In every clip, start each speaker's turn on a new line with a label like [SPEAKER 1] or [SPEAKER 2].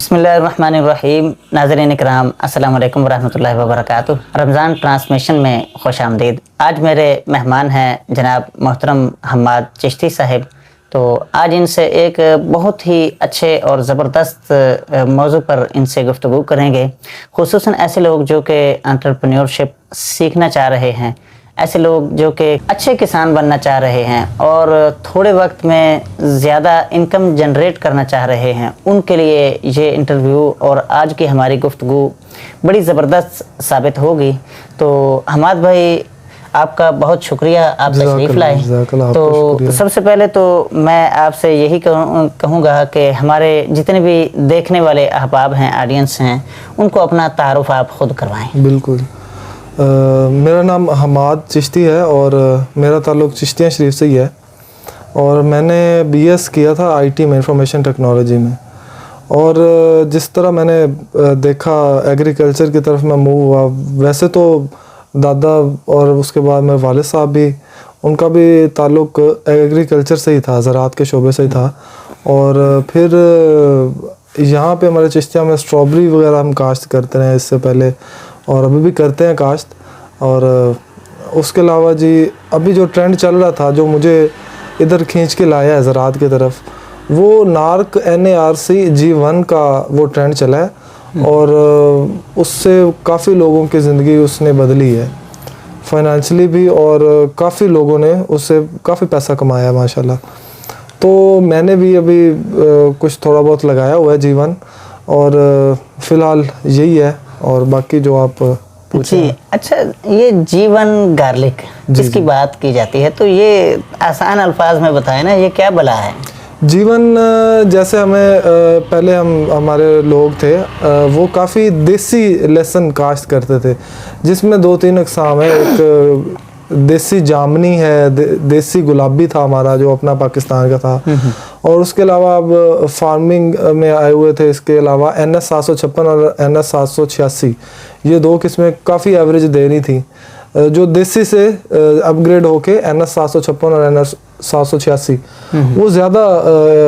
[SPEAKER 1] बिस्मिल्लाहिर्रहमानिर्रहीम। नाज़रीन इकराम, अस्सलाम वालेकुम वरहमतुल्लाहि वबरकातुहू। रमज़ान ट्रांसमिशन में खुश आमदीद। आज मेरे मेहमान हैं जनाब मोहतरम हम्माद चिश्ती साहिब। तो आज इनसे एक बहुत ही अच्छे और ज़बरदस्त मौजू पर इनसे गुफ्तगू करेंगे, खुसूसन ऐसे लोग जो कि एंटरप्रेन्योरशिप सीखना चाह रहे हैं, ऐसे लोग जो कि अच्छे किसान बनना चाह रहे हैं और थोड़े वक्त में ज़्यादा इनकम जनरेट करना चाह रहे हैं। उनके लिए ये इंटरव्यू और आज की हमारी गुफ्तगू बड़ी ज़बरदस्त साबित होगी। तो हम्माद भाई, आपका बहुत शुक्रिया, आप तशरीफ़ लाए। तो सबसे पहले तो मैं आपसे यही कहूँगा कि हमारे जितने भी देखने वाले अहबाब हैं, ऑडियंस हैं, उनको अपना तारुफ आप ख़ुद करवाएँ।
[SPEAKER 2] बिल्कुल। मेरा नाम हम्माद चिश्ती है और मेरा ताल्लुक़ चिश्तियाँ शरीफ से ही है और मैंने बीएस किया था आईटी में, इंफॉर्मेशन टेक्नोलॉजी में। और जिस तरह मैंने देखा एग्रीकल्चर की तरफ मैं मूव हुआ, वैसे तो दादा और उसके बाद मेरे वालिद साहब भी, उनका भी ताल्लुक़ एग्रीकल्चर से ही था, ज़राअत के शोबे से ही था। और फिर यहाँ पे हमारे चिश्तिया में स्ट्रॉबेरी वगैरह हम काश्त करते रहे इससे पहले, और अभी भी करते हैं काश्त। और उसके अलावा जी अभी जो ट्रेंड चल रहा था, जो मुझे इधर खींच के लाया है ज़राअत की तरफ, वो नार्क NARC G1 का वो ट्रेंड चला है और उससे काफ़ी लोगों की ज़िंदगी उसने बदली है, फाइनेंशियली भी, और काफ़ी लोगों ने उससे काफ़ी पैसा कमाया है माशाल्लाह। तो मैंने भी अभी कुछ थोड़ा बहुत लगाया हुआ है G1, और फ़िलहाल यही है। और बाकी जो आप पूछे।
[SPEAKER 1] अच्छा, ये G1 गार्लिक जिसकी बात की जाती है, तो ये आसान अल्फाज में बताएं ना, ये क्या बला है?
[SPEAKER 2] G1 जैसे हमें पहले हमारे लोग थे, वो काफ़ी देसी लहसुन काश्त करते थे, जिसमें 2-3 अक़साम है। एक देसी जामनी है, देसी गुलाबी था हमारा जो अपना पाकिस्तान का था, और उसके अलावा अब फार्मिंग में आए हुए थे। इसके अलावा NS 756 और NS 786, ये 2 किस्में काफ़ी एवरेज दे रही थी। जो देसी से अपग्रेड होके NS 756 और NS 786 वो ज़्यादा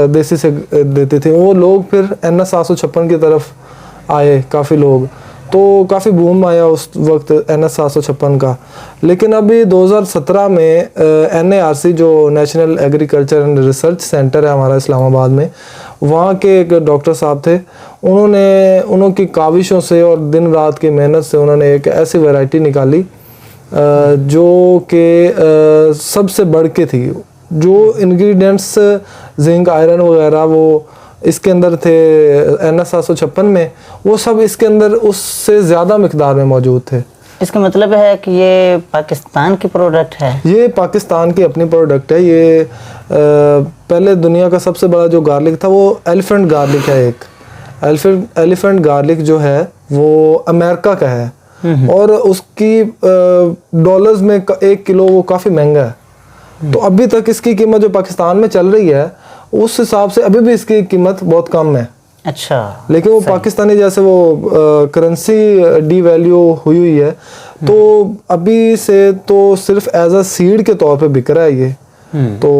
[SPEAKER 2] देसी से देते थे। वो लोग फिर NS 756 की तरफ आए काफ़ी लोग, तो काफ़ी बूम आया उस वक्त NS 756 का। लेकिन अभी 2017 में NARC जो national agriculture and research centre है हमारा इस्लामाबाद में, वहाँ के एक डॉक्टर साहब थे, उनकी काविशों से और दिन रात की मेहनत से उन्होंने एक ऐसी वैरायटी निकाली जो कि सबसे बढ़ के थी। जो इंग्रेडिएंट्स जिंक, आयरन वगैरह वो इसके अंदर थे NS 756 में, वो सब इसके अंदर उससे ज़्यादा मिकदार में मौजूद थे।
[SPEAKER 1] इसका मतलब है कि ये पाकिस्तान की प्रोडक्ट है?
[SPEAKER 2] ये पाकिस्तान की अपनी प्रोडक्ट है। ये पहले दुनिया का सबसे बड़ा जो गार्लिक था वो एलिफेंट गार्लिक है। एक एलिफेंट गार्लिक जो है वो अमेरिका का है, और उसकी डॉलर्स में 1 किलो वो काफ़ी महंगा है। तो अभी तक इसकी कीमत जो पाकिस्तान में चल रही है, उस हिसाब से अभी भी इसकी कीमत बहुत कम है।
[SPEAKER 1] अच्छा।
[SPEAKER 2] लेकिन वो पाकिस्तानी जैसे वो करेंसी डीवैल्यू हुई है, तो अभी से तो सिर्फ एज अ सीड के तौर पे बिक रहा है ये। तो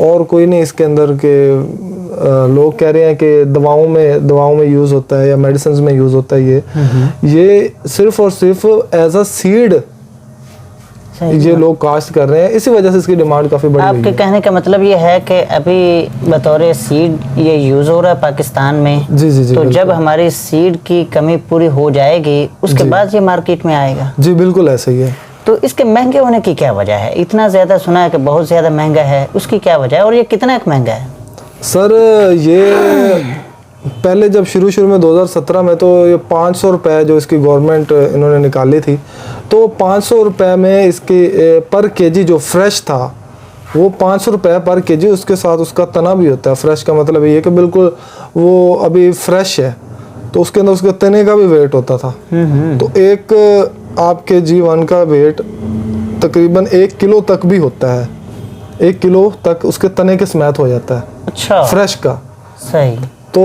[SPEAKER 2] और कोई नहीं इसके अंदर के लोग कह रहे हैं कि दवाओं में यूज़ होता है या मेडिसिन में यूज़ होता है ये सिर्फ और सिर्फ एज अ सीड ये लोग कास्ट कर रहे हैं, इसी वजह से इसकी डिमांड काफ़ी बढ़ गई है।
[SPEAKER 1] आपके कहने का मतलब ये है कि अभी बतौर सीड ये यूज़ हो रहा है पाकिस्तान में।
[SPEAKER 2] जी
[SPEAKER 1] तो जब हमारी सीड की कमी पूरी हो जाएगी, उसके बाद ये मार्केट में आएगा?
[SPEAKER 2] जी बिल्कुल ऐसा ही है।
[SPEAKER 1] तो इसके महंगे होने की क्या वजह है? इतना ज़्यादा सुना है कि बहुत ज़्यादा महंगा है, उसकी क्या वजह है और ये कितना महंगा है?
[SPEAKER 2] सर, ये पहले जब शुरू में 2017 में तो ये 500 रुपये जो इसकी गवर्नमेंट इन्होंने निकाली थी, तो 500 रुपये में इसकी पर केजी जो फ्रेश था वो 500 रुपये पर केजी, उसके साथ उसका तना भी होता है। फ्रेश का मतलब ये है कि बिल्कुल वो अभी फ्रेश है, तो उसके अंदर उसके तने का भी वेट होता था। तो एक आपके G1 का वेट तकरीबन 1 किलो तक भी होता है। 1 किलो तक उसके तने के समेत हो जाता है।
[SPEAKER 1] अच्छा।
[SPEAKER 2] फ्रेश का।
[SPEAKER 1] सही।
[SPEAKER 2] तो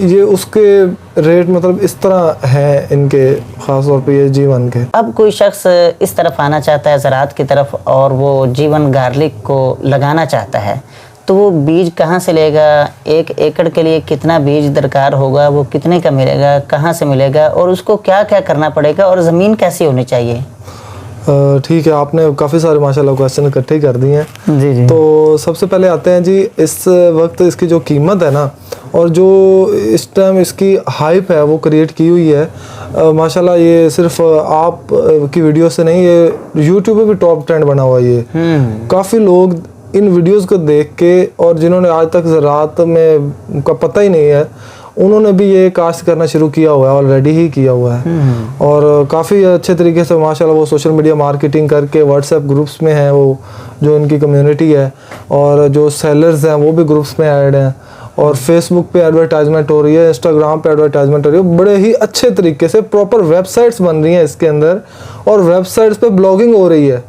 [SPEAKER 2] ये उसके रेट मतलब इस तरह है इनके, ख़ास तौर पे ये G1 के।
[SPEAKER 1] अब कोई शख्स इस तरफ आना चाहता है ज़राअत की तरफ और वो G1 गार्लिक को लगाना चाहता है, तो वो बीज कहाँ से लेगा, 1 एकड़ के लिए कितना बीज दरकार होगा, वो कितने का मिलेगा, कहाँ से मिलेगा, और उसको क्या क्या करना पड़ेगा, और ज़मीन कैसी होनी चाहिए?
[SPEAKER 2] ठीक है, आपने काफ़ी सारे माशाल्लाह क्वेश्चन इकट्ठे कर दिए हैं।
[SPEAKER 1] जी जी।
[SPEAKER 2] तो सबसे पहले आते हैं जी, इस वक्त इसकी जो कीमत है ना, और जो इस टाइम इसकी हाइप है वो क्रिएट की हुई है माशाल्लाह। ये सिर्फ आप की वीडियो से नहीं, ये यूट्यूब पे भी टॉप ट्रेंड बना हुआ है ये। काफ़ी लोग इन वीडियोस को देख के, और जिन्होंने आज तक ज़राअत में का पता ही नहीं है, उन्होंने भी ये काश्त करना शुरू किया हुआ है, ऑलरेडी ही किया हुआ है। और काफ़ी अच्छे तरीके से माशाल्लाह वो सोशल मीडिया मार्केटिंग करके व्हाट्सएप ग्रुप्स में हैं, वो जो इनकी कम्युनिटी है, और जो सेलर्स हैं वो भी ग्रुप्स में ऐड हैं, और फेसबुक पे एडवर्टाइजमेंट हो रही है, इंस्टाग्राम पे एडवर्टाइजमेंट हो रही है। बड़े ही अच्छे तरीके से प्रॉपर वेबसाइट्स बन रही हैं इसके अंदर, और वेबसाइट्स पे ब्लॉगिंग हो रही है।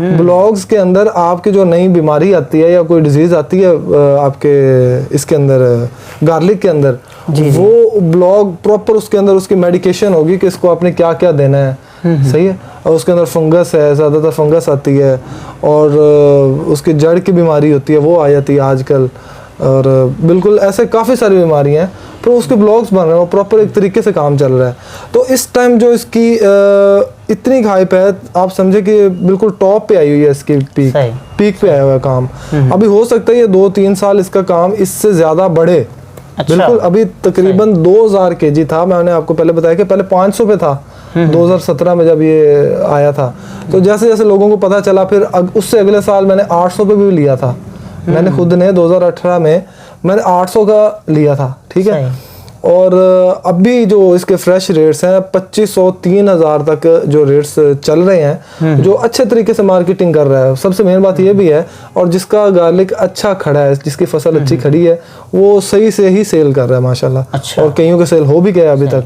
[SPEAKER 2] ब्लॉग्स के अंदर आपकी जो नई बीमारी आती है या कोई डिजीज़ आती है आपके इसके अंदर गार्लिक के अंदर, वो ब्लॉग प्रॉपर उसके अंदर उसकी मेडिकेशन होगी कि इसको आपने क्या क्या देना है। सही है। और उसके अंदर फंगस है, ज़्यादातर फंगस आती है, और उसकी जड़ की बीमारी होती है वो आ जाती है आजकल, और बिल्कुल ऐसे काफ़ी सारी बीमारियाँ हैं, तो उसके ब्लॉग्स बन रहे हैं, प्रॉपर एक तरीके से काम चल रहा है। तो इस टाइम जो इसकी इतनी हाइप है, आप समझे कि बिल्कुल टॉप पे आई हुई है, इसकी पीक पे आया हुआ है काम। अभी हो सकता है ये 2-3 साल इसका काम इससे ज़्यादा बढ़े।
[SPEAKER 1] अच्छा।
[SPEAKER 2] बिल्कुल, अभी तकरीबन 2000 kg था, मैंने आपको पहले बताया कि पहले 500 पे था 2017 में जब ये आया था। तो जैसे जैसे लोगों को पता चला, फिर उससे अगले साल मैंने 800 पे भी लिया था। मैंने खुद ने 2018 में मैंने 800 का लिया था, ठीक है। और अभी जो इसके फ्रेश रेट्स हैं 2500-3000 तक जो रेट्स चल रहे हैं, जो अच्छे तरीके से मार्केटिंग कर रहा है। सबसे मेन बात ये भी है, और जिसका गार्लिक अच्छा खड़ा है, जिसकी फसल अच्छी खड़ी है, वो सही से ही सेल कर रहा है माशाल्लाह।
[SPEAKER 1] अच्छा।
[SPEAKER 2] और कईयों के सेल हो भी गया अभी तक।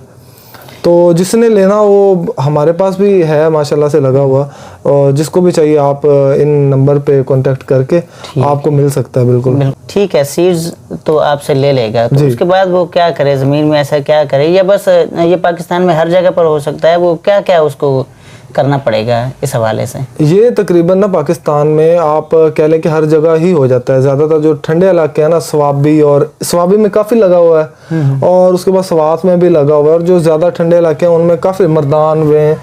[SPEAKER 2] तो जिसने लेना वो हमारे पास भी है माशाल्लाह से लगा हुआ, और जिसको भी चाहिए आप इन नंबर पे कांटेक्ट करके आपको मिल सकता है। बिल्कुल
[SPEAKER 1] ठीक है। सीड्स तो आपसे ले लेगा, तो उसके बाद वो क्या करे, ज़मीन में ऐसा क्या करे, या बस ये पाकिस्तान में हर जगह पर हो सकता है, वो क्या क्या उसको करना पड़ेगा इस हवाले से? ये
[SPEAKER 2] तकरीबन ना पाकिस्तान में आप कह लें कि हर जगह ही हो जाता है। ज़्यादातर जो ठंडे इलाके हैं ना, स्वाबी, और स्वाबी में काफ़ी लगा हुआ है, और उसके बाद सवात में भी लगा हुआ है, और जो ज़्यादा ठंडे इलाके हैं उनमें काफ़ी, मर्दान में,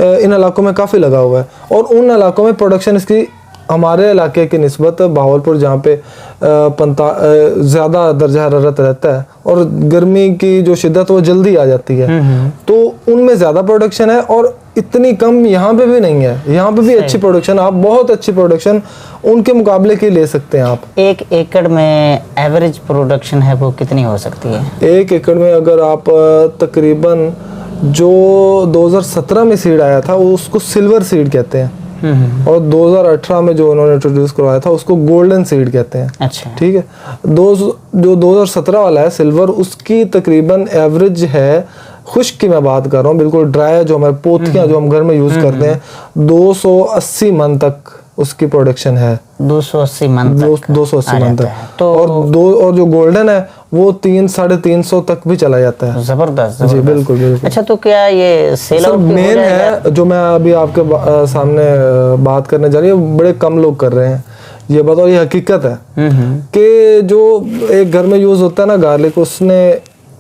[SPEAKER 2] इन इलाकों में काफ़ी लगा हुआ है। और उन इलाकों में प्रोडक्शन इसकी हमारे इलाके की निस्बत बहावलपुर, जहाँ पे ज़्यादा दर्जा हरारत रहता है और गर्मी की जो शिद्दत वो जल्दी आ जाती है, तो उनमें ज़्यादा प्रोडक्शन है, और इतनी कम यहाँ पे भी नहीं है। यहाँ पे भी अच्छी प्रोडक्शन, आप बहुत अच्छी प्रोडक्शन उनके मुकाबले की ले सकते हैं आप।
[SPEAKER 1] 1 एकड़ में एवरेज प्रोडक्शन है वो कितनी हो सकती है?
[SPEAKER 2] 1 एकड़ में अगर आप तकरीबन जो 2017 में सीड आया था उसको सिल्वर सीड कहते हैं, और 2018 में जो उन्होंने इंट्रोड्यूस करवाया था उसको गोल्डन सीड कहते हैं।
[SPEAKER 1] अच्छा।
[SPEAKER 2] ठीक है। जो 2017 वाला है सिल्वर, उसकी तकरीबन एवरेज है, खुश्क की मैं बात कर रहा हूँ, बिल्कुल ड्राई जो हमारे पोथियाँ जो हम घर में यूज़ करते हैं, 280 मन तक उसकी प्रोडक्शन है।
[SPEAKER 1] 280 मन तक
[SPEAKER 2] 280 मन तक।
[SPEAKER 1] तो
[SPEAKER 2] और जो गोल्डन है वो 300-350 तक भी चला जाता है।
[SPEAKER 1] जबरदस्त।
[SPEAKER 2] जी बिल्कुल बिल्कुल।
[SPEAKER 1] अच्छा, तो क्या ये सेल आउट
[SPEAKER 2] मेन है जो मैं अभी आपके सामने बात करने जा रही हूँ, बड़े कम लोग कर रहे हैं ये बात, और ये हकीकत है कि जो एक घर में यूज होता है ना गार्लिक, उसने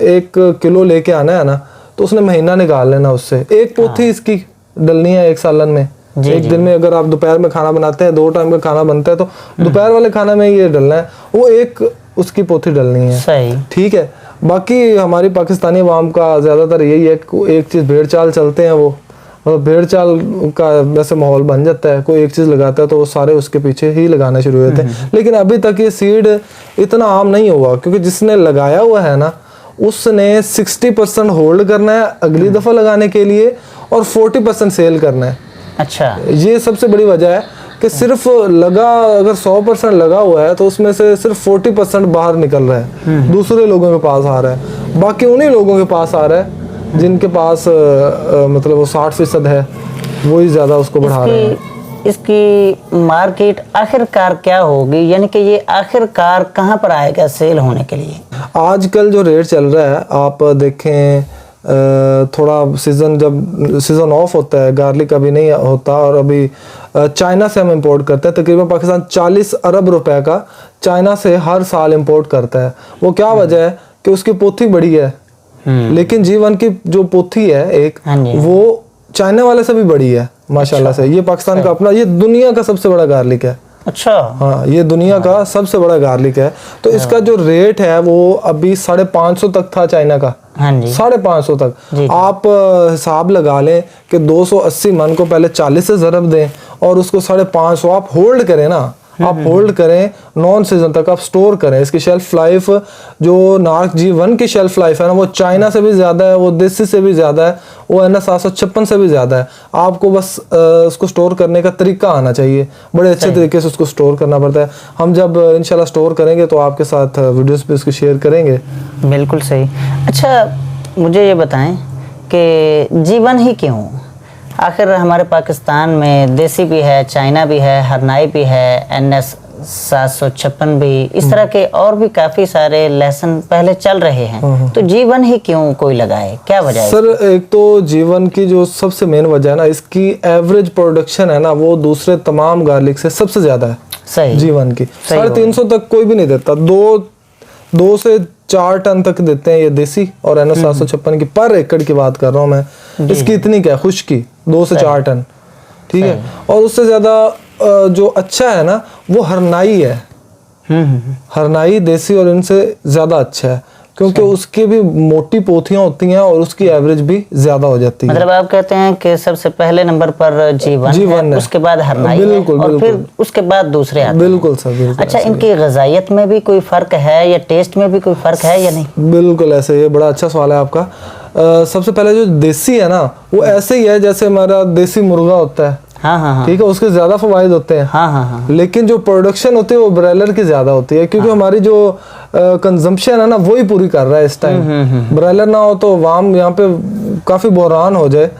[SPEAKER 2] 1 किलो लेके आना है ना, तो उसने महीना निकाल लेना उससे। एक पोथी इसकी डलनी है 1 सालन में। एक दिन में अगर आप दोपहर में खाना बनाते हैं, 2 टाइम का खाना बनता है, तो दोपहर वाले खाना में ये डलना है, वो एक उसकी पोथी डलनी है।
[SPEAKER 1] सही।
[SPEAKER 2] ठीक है। बाकी हमारी पाकिस्तानी अवाम का ज़्यादातर यही है कि एक चीज़ भेड़ चाल चलते हैं, वो मतलब भेड़ चाल का वैसे माहौल बन जाता है, कोई एक चीज़ लगाता है तो वो सारे उसके पीछे ही लगाना शुरू होते हैं। लेकिन अभी तक ये सीड इतना आम नहीं हुआ, क्योंकि जिसने लगाया हुआ है ना, उसने 60% होल्ड करना है अगली दफ़ा लगाने के लिए, और 40% सेल करना है।
[SPEAKER 1] अच्छा।
[SPEAKER 2] ये सबसे बड़ी वजह है कि सिर्फ अगर 100% लगा हुआ है तो उसमें से सिर्फ 40% बाहर निकल रहा है, दूसरे लोगों के पास आ रहा है, बाकी उन्हीं लोगों के पास आ रहा है जिनके पास मतलब वो 60% है, वही ज़्यादा उसको बढ़ा रहे हैं।
[SPEAKER 1] इसकी मार्केट आखिरकार क्या होगी, यानी कि ये आखिरकार कहाँ पर आएगा सेल होने के लिए?
[SPEAKER 2] आजकल जो रेट चल रहा है, आप देखें थोड़ा सीज़न ऑफ होता है, गार्लिक अभी नहीं होता, और अभी चाइना से हम इंपोर्ट करते हैं। तकरीबन पाकिस्तान 40 अरब रुपए का चाइना से हर साल इंपोर्ट करता है। वो क्या वजह है कि उसकी पोथी बड़ी है, लेकिन जीवन की जो पोथी है एक,
[SPEAKER 1] हाँ जी।
[SPEAKER 2] वो चाइना वाले से भी बड़ी है माशाल्लाह से। ये पाकिस्तान का अपना, ये दुनिया का सबसे बड़ा गार्लिक है।
[SPEAKER 1] अच्छा।
[SPEAKER 2] हाँ, ये दुनिया का सबसे बड़ा गार्लिक है। तो इसका जो रेट है वो अभी 550 तक था चाइना का।
[SPEAKER 1] हाँ जी।
[SPEAKER 2] 550 तक।
[SPEAKER 1] जी।
[SPEAKER 2] आप हिसाब लगा लें कि 280 मन को पहले 40 से ज़रब दें और उसको 550 आप होल्ड करें ना, आप होल्ड करें, नॉन सीजन तक आप स्टोर करें। इसकी शेल्फ लाइफ, जो नार्क G1 की शेल्फ लाइफ है ना, वो चाइना से भी ज़्यादा है, वो देसी से भी ज़्यादा है, वो NS 756 से भी ज़्यादा है। आपको बस उसको स्टोर करने का तरीका आना चाहिए, बड़े अच्छे तरीके से उसको स्टोर करना पड़ता है। हम जब इंशाल्लाह स्टोर करेंगे तो आपके साथ वीडियोस पे उसको शेयर करेंगे।
[SPEAKER 1] बिल्कुल सही। अच्छा, मुझे ये बताएं कि G1 ही क्यों? आखिर हमारे पाकिस्तान में देसी भी है, चाइना भी है, हरनाई भी है, NS 756 भी, इस तरह के और भी काफ़ी सारे लेसन पहले चल रहे हैं। तो G1 ही क्यों कोई लगाए, क्या वजह है?
[SPEAKER 2] सर, एक तो G1 की जो सबसे मेन वजह है ना, इसकी एवरेज प्रोडक्शन है ना, वो दूसरे तमाम गार्लिक से सबसे ज़्यादा है।
[SPEAKER 1] सही।
[SPEAKER 2] G1 की 350 तक कोई भी नहीं देता। 2 से 4 टन तक देते हैं ये देसी, और NS 756 की पर एकड़ की बात कर रहा हूँ मैं। इसकी इतनी क्या खुश की 2 से 4 टन, ठीक है। और उससे ज़्यादा जो अच्छा है ना, वो हरनाई है। हरनाई देसी और इनसे ज़्यादा अच्छा है, क्योंकि उसकी भी मोटी पोथियां होती हैं और उसकी एवरेज भी ज्यादा हो जाती है।
[SPEAKER 1] मतलब आप कहते हैं कि सबसे पहले नंबर पर G1 है, उसके बाद हरनाई है, और फिर उसके बाद दूसरे आते हैं।
[SPEAKER 2] बिल्कुल सर, बिल्कुल।
[SPEAKER 1] अच्छा, इनकी ग़िज़ाइयत में भी कोई फ़र्क है या टेस्ट में भी कोई फ़र्क है या नहीं?
[SPEAKER 2] बिल्कुल ऐसे, ये बड़ा अच्छा सवाल है आपका। सबसे पहले जो देसी है ना, वो ऐसे ही है जैसे हमारा देसी मुर्गा होता है।
[SPEAKER 1] हाँ हाँ हाँ,
[SPEAKER 2] ठीक है, उसके ज्यादा फवायद होते हैं।
[SPEAKER 1] हाँ हाँ हाँ।
[SPEAKER 2] लेकिन जो प्रोडक्शन होती है वो ब्रॉयलर की ज्यादा होती है, क्योंकि हमारी जो कंजम्पशन है ना, वही पूरी कर रहा है इस टाइम। ब्रॉयलर ना हो तो वाम यहाँ पे काफी बहरान हो जाए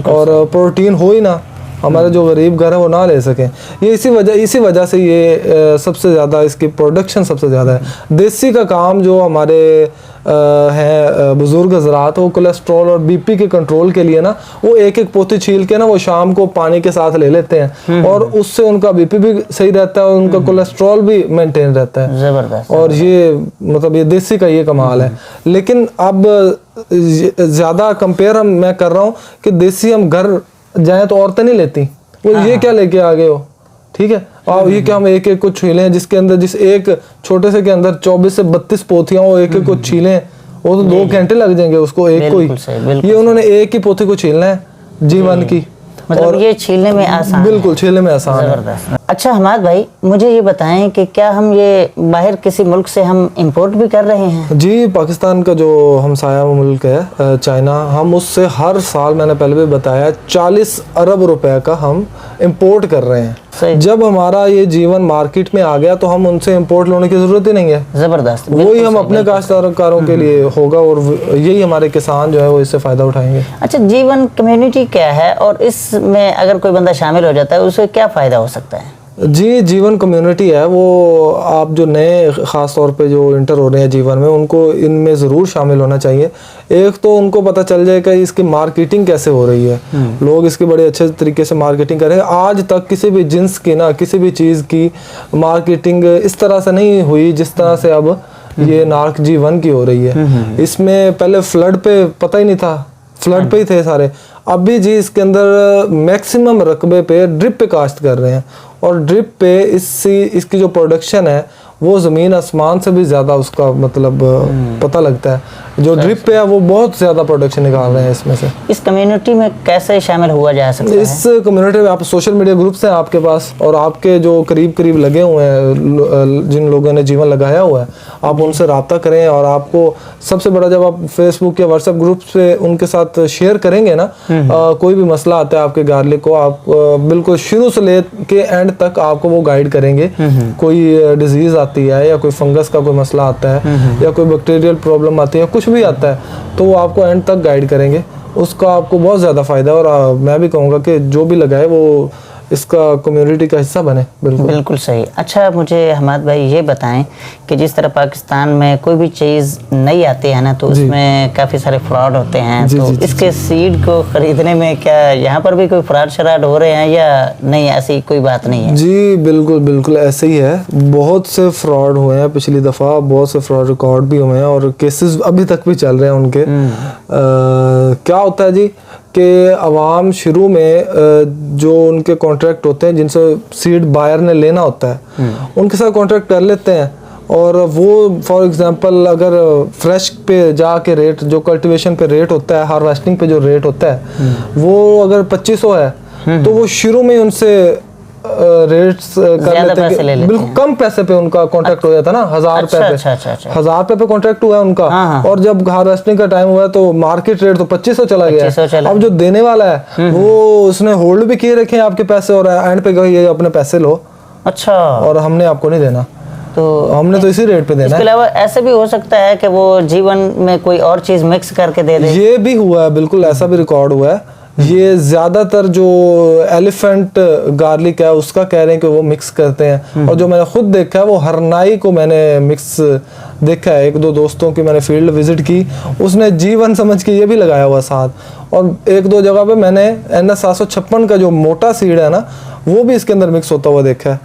[SPEAKER 2] और प्रोटीन हो ही ना, हमारे जो गरीब घर है वो ना ले सकें। ये इसी वजह से ये सबसे ज़्यादा इसकी प्रोडक्शन सबसे ज़्यादा है। देसी का काम जो हमारे हैं बुजुर्ग हजरात, वो कोलेस्ट्रॉल और बीपी के कंट्रोल के लिए ना, वो एक पोथी छील के ना वो शाम को पानी के साथ ले लेते हैं, और उससे उनका बीपी भी सही रहता है और उनका कोलेस्ट्रॉल भी मेंटेन रहता है।
[SPEAKER 1] ज़बरदस्त।
[SPEAKER 2] और ये मतलब ये देसी का ये कमाल है। लेकिन अब ज़्यादा कंपेयर मैं कर रहा हूँ कि देसी हम घर जाए तो औरतें नहीं लेती, वो ये क्या लेके आ गए हो, ठीक है, और ये क्या हम एक को छीलें, जिसके अंदर जिस एक छोटे से के अंदर 24 से 32 पोथियां, वो एक को छीलें, वो तो 2 घंटे लग जाएंगे उसको एक को ही। ये उन्होंने एक ही पोथी को छीलना है G1 की,
[SPEAKER 1] मतलब
[SPEAKER 2] और
[SPEAKER 1] ये छीलने में आसान,
[SPEAKER 2] बिल्कुल छीलने में आसान है।
[SPEAKER 1] अच्छा हमाद भाई, मुझे ये बताएं कि क्या हम ये बाहर किसी मुल्क से हम इंपोर्ट भी कर रहे हैं?
[SPEAKER 2] जी, पाकिस्तान का जो हमसाया मुल्क है चाइना, हम उससे हर साल, मैंने पहले भी बताया, 40 अरब रुपए का हम इंपोर्ट कर रहे हैं। जब हमारा ये G1 मार्केट में आ गया तो हम उनसे इंपोर्ट लेने की जरूरत ही नहीं है।
[SPEAKER 1] जबरदस्त।
[SPEAKER 2] वही हम अपने काश्तकारों के लिए होगा, और यही हमारे किसान जो है वो इससे फायदा उठाएंगे। अच्छा,
[SPEAKER 1] G1 कम्युनिटी क्या है, और इसमें अगर कोई बंदा शामिल हो जाता है उसे क्या फायदा हो सकता है?
[SPEAKER 2] जी, G1 कम्युनिटी है वो, आप जो नए ख़ास तौर पे जो इंटर हो रहे हैं G1 में, उनको इनमें ज़रूर शामिल होना चाहिए। एक तो उनको पता चल जाए कि इसकी मार्केटिंग कैसे हो रही है, लोग इसकी बड़े अच्छे तरीके से मार्केटिंग करेंगे। आज तक किसी भी जिन्स की ना, किसी भी चीज़ की मार्केटिंग इस तरह से नहीं हुई जिस तरह से अब ये नार्क G1 की हो रही है। इसमें पहले फ्लड पे पता ही नहीं था, फ्लड पे ही थे सारे। अभी जी इसके अंदर मैक्सिमम रकबे पे ड्रिप पे काश्त कर रहे हैं, और ड्रिप पे इसकी जो प्रोडक्शन है वो ज़मीन आसमान से भी ज़्यादा उसका मतलब पता लगता है। जो ड्रिप पे है वो बहुत ज़्यादा प्रोडक्शन निकाल रहे हैं इसमें से।
[SPEAKER 1] इस कम्युनिटी में कैसे शामिल हुआ जा सकता है?
[SPEAKER 2] इस कम्युनिटी में आप सोशल मीडिया ग्रुप्स हैं आपके पास, और आपके जो करीब लगे हुए हैं, जिन लोगों ने G1 लगाया हुआ है, आप उनसे रब्ता करें। और आपको सबसे बड़ा, जब आप फेसबुक या व्हाट्सएप ग्रुप्स पे उनके साथ शेयर करेंगे ना, कोई भी मसला आता है आपके गार्लिक को, आप बिल्कुल शुरू से ले के एंड तक आपको वो गाइड करेंगे। कोई डिजीज़ आती है, या कोई फंगस का कोई मसला आता है, या कोई बैक्टीरियल प्रॉब्लम आती है, कुछ भी आता है, तो वो आपको एंड तक गाइड करेंगे। उसका आपको बहुत ज़्यादा फ़ायदा है। और मैं भी कहूँगा कि जो भी लगाए वो इसका कम्युनिटी का हिस्सा बने। बिल्कुल
[SPEAKER 1] बिल्कुल सही। अच्छा मुझे हमाद भाई ये बताएं कि जिस तरह पाकिस्तान में कोई भी चीज़ नई आती है ना तो उसमें काफ़ी सारे फ्रॉड होते हैं, तो इसके सीड को ख़रीदने में क्या यहाँ पर भी कोई फ्रॉड शराड हो रहे हैं या नहीं, ऐसी कोई बात नहीं है?
[SPEAKER 2] जी बिल्कुल बिल्कुल ऐसे ही है। बहुत से फ्रॉड हुए हैं पिछली दफ़ा, बहुत से फ्रॉड रिकॉर्ड भी हुए हैं और केसेस अभी तक भी चल रहे हैं उनके। क्या होता है जी कि अवाम शुरू में जो उनके कॉन्ट्रैक्ट होते हैं जिनसे सीड बायर ने लेना होता है उनके साथ कॉन्ट्रैक्ट कर लेते हैं और वो फॉर एग्जांपल अगर फ्रेश पे जाके रेट, जो कल्टीवेशन पे रेट होता है, हार्वेस्टिंग पे जो रेट होता है वो अगर 2500 है तो वो शुरू में उनसे रेट्स कर लेते हैं, बिल्कुल कम पैसे पे उनका कॉन्ट्रैक्ट हो जाता है ना, 1000 रुपए पे। 1000 रुपए पे कॉन्ट्रैक्ट हुआ है उनका। और जब हार्वेस्टिंग का टाइम हुआ तो मार्केट रेट तो 2500 चला गया। अब जो देने वाला है वो उसने होल्ड भी किए रखे हैं आपके पैसे और एंड पे कहा ये अपने पैसे लो, अच्छा, और हमने आपको नहीं देना, तो हमने तो इसी रेट पे देना है।
[SPEAKER 1] इसके अलावा ऐसे भी हो सकता है कि वो जीवन में कोई और चीज मिक्स करके दे दे,
[SPEAKER 2] ये भी हुआ है, बिल्कुल ऐसा भी रिकॉर्ड हुआ है। ये ज्यादातर जो एलिफेंट गार्लिक है उसका कह रहे हैं कि वो मिक्स करते हैं, और जो मैंने खुद देखा है वो हरनाई को मैंने मिक्स देखा है। एक दो दोस्तों की मैंने फील्ड विजिट की, उसने जीवन समझ के ये भी लगाया हुआ साथ, और एक दो जगह पे मैंने NS 756 का जो मोटा सीड है ना वो भी इसके अंदर मिक्स होता हुआ देखा है,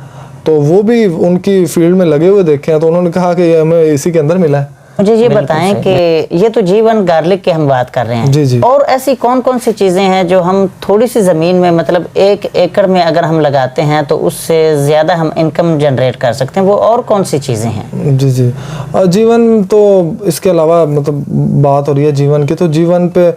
[SPEAKER 2] तो वो भी उनकी फील्ड में लगे हुए देखे हैं, तो उन्होंने कहा कि ये हमें इसी के अंदर मिला है।
[SPEAKER 1] मुझे ये बताएं कि ये तो जीवन गार्लिक की हम बात कर रहे हैं,
[SPEAKER 2] जी जी,
[SPEAKER 1] और ऐसी कौन कौन सी चीजें हैं जो हम थोड़ी सी जमीन में, मतलब 1 एकड़ में अगर हम लगाते हैं तो उससे ज्यादा हम इनकम जनरेट कर सकते हैं, वो और कौन सी चीजें हैं?
[SPEAKER 2] जी जी, जीवन तो इसके अलावा मतलब बात हो रही है जीवन की, तो जीवन पे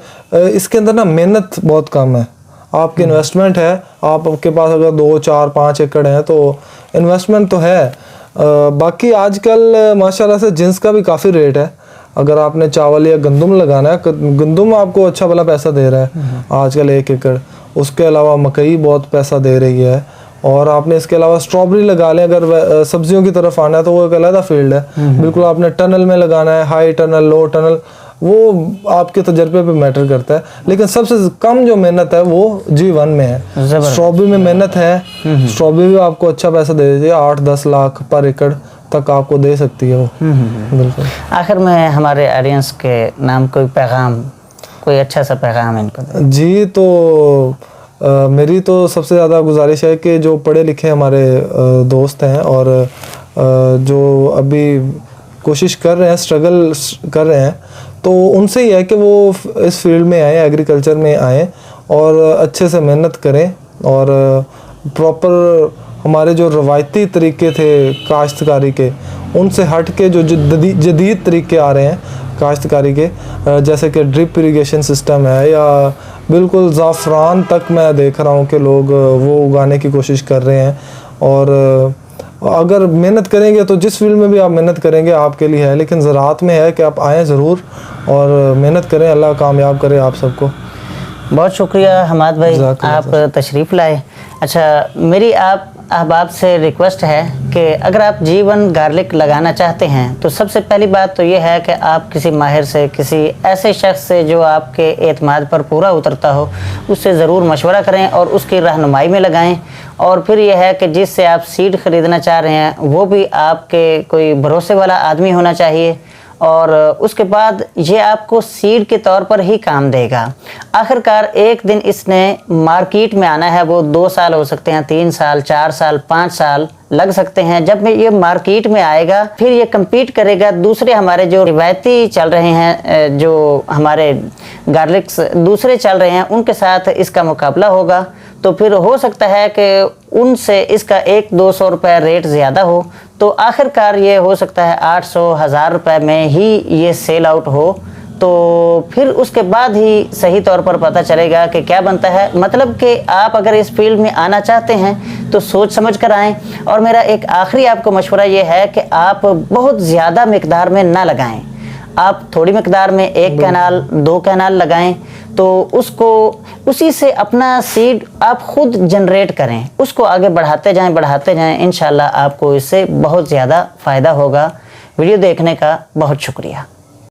[SPEAKER 2] इसके अंदर ना मेहनत बहुत कम है। आपकी इन्वेस्टमेंट है, आपके पास अगर 2, 4, 5 एकड़ है तो इन्वेस्टमेंट तो है। बाकी आजकल माशाल्लाह से जिन्स का भी काफ़ी रेट है। अगर आपने चावल या गंदम लगाना है, गंदम आपको अच्छा भला पैसा दे रहा है आजकल 1 एकड़। उसके अलावा मकई बहुत पैसा दे रही है, और आपने इसके अलावा स्ट्रॉबेरी लगा लें। अगर सब्जियों की तरफ आना है तो वो एक अलग फील्ड है। बिल्कुल आपने टनल में लगाना है, हाई टनल, लो टनल, वो आपके तजर्बे पे मैटर करता है। लेकिन सबसे कम जो मेहनत है वो G1 में है। स्ट्रॉबेरी में मेहनत है, स्ट्रॉबेरी भी आपको अच्छा पैसा दे देती है, 8-10 लाख पर एकड़ तक आपको दे सकती है वो। बिल्कुल।
[SPEAKER 1] आखिर में हमारे ऑडियंस के नाम कोई पैगाम, कोई अच्छा सा पैगाम इनको
[SPEAKER 2] जी, तो मेरी तो सबसे ज़्यादा गुजारिश है कि जो पढ़े लिखे हमारे दोस्त हैं और जो अभी कोशिश कर रहे हैं, स्ट्रगल कर रहे हैं, तो उनसे ही है कि वो इस फील्ड में आए, एग्रीकल्चर में आए और अच्छे से मेहनत करें, और प्रॉपर हमारे जो रवायती तरीके थे काश्तकारी के उनसे हट के जो जदीद तरीके आ रहे हैं काश्तकारी के, जैसे कि ड्रिप इरिगेशन सिस्टम है, या बिल्कुल ज़ाफ़रान तक मैं देख रहा हूँ कि लोग वो उगाने की कोशिश कर रहे हैं। और अगर मेहनत करेंगे तो जिस फील्ड में भी आप मेहनत करेंगे आपके लिए है, लेकिन ज़राअत में है कि आप आएँ ज़रूर और मेहनत करें। अल्लाह कामयाब करे आप सबको।
[SPEAKER 1] बहुत शुक्रिया हमाद भाई, आप तशरीफ़ लाए। अच्छा, मेरी आप अहबाब से रिक्वेस्ट है कि अगर आप जीवन गार्लिक लगाना चाहते हैं तो सबसे पहली बात तो ये है कि आप किसी माहिर से, किसी ऐसे शख्स से जो आपके एतमाद पर पूरा उतरता हो, उससे ज़रूर मशवरा करें और उसकी रहनुमाई में लगाएं। और फिर यह है कि जिससे आप सीड ख़रीदना चाह रहे हैं वो भी आपके कोई भरोसे वाला आदमी होना चाहिए, और उसके बाद ये आपको सीड के तौर पर ही काम देगा। आखिरकार एक दिन इसने मार्केट में आना है, वो 2 साल हो सकते हैं, 3 साल, 4 साल, 5 साल लग सकते हैं। जब ये मार्केट में आएगा फिर ये compete करेगा दूसरे हमारे जो रिवायती चल रहे हैं, जो हमारे गार्लिक्स दूसरे चल रहे हैं, उनके साथ इसका मुकाबला होगा। तो फिर हो सकता है कि उनसे इसका 100-200 रुपये रेट ज़्यादा हो, तो आखिरकार ये हो सकता है 800-1000 रुपये में ही ये सेल आउट हो। तो फिर उसके बाद ही सही तौर पर पता चलेगा कि क्या बनता है। मतलब कि आप अगर इस फील्ड में आना चाहते हैं तो सोच समझ कर आएँ। और मेरा एक आखिरी आपको मशवरा ये है कि आप बहुत ज़्यादा मिकदार में ना लगाएं, आप थोड़ी मिकदार में 1 कैनाल 2 कैनाल लगाएं, तो उसको उसी से अपना सीड आप खुद जनरेट करें, उसको आगे बढ़ाते जाएं। इंशाल्लाह आपको इससे बहुत ज़्यादा फ़ायदा होगा। वीडियो देखने का बहुत शुक्रिया।